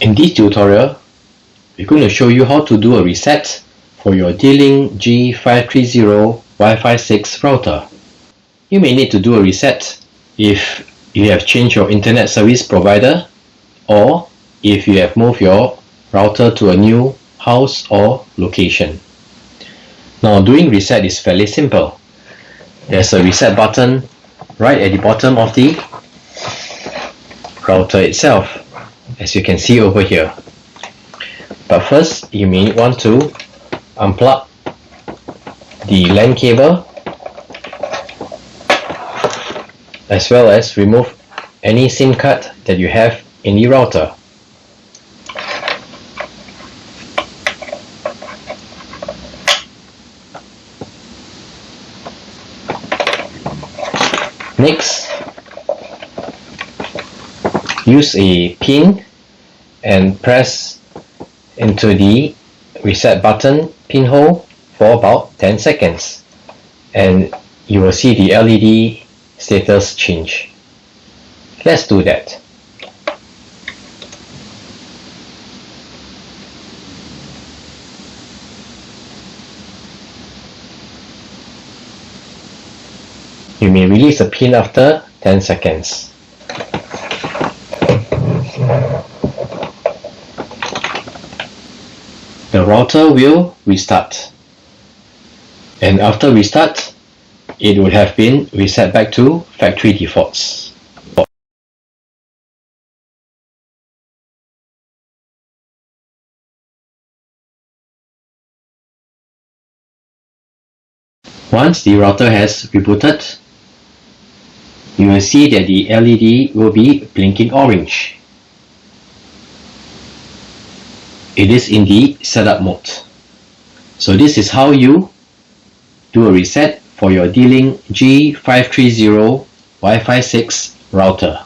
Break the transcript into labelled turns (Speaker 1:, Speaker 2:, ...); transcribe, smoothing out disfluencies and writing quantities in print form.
Speaker 1: In this tutorial, we're going to show you how to do a reset for your D-Link G530 Wi-Fi 6 router. You may need to do a reset if you have changed your internet service provider or if you have moved your router to a new house or location. Now, doing reset is fairly simple. There's a reset button right at the bottom of the router itself, as you can see over here. But first, you may want to unplug the LAN cable as well as remove any SIM card that you have in the router. Next, use a pin and press into the reset button pinhole for about 10 seconds and you will see the LED status change. Let's do that. You may release the pin after 10 seconds. The router will restart, and after restart, it would have been reset back to factory defaults. Once the router has rebooted, you will see that the LED will be blinking orange. It is in the setup mode. So this is how you do a reset for your D-Link G530 Wi-Fi 6 router.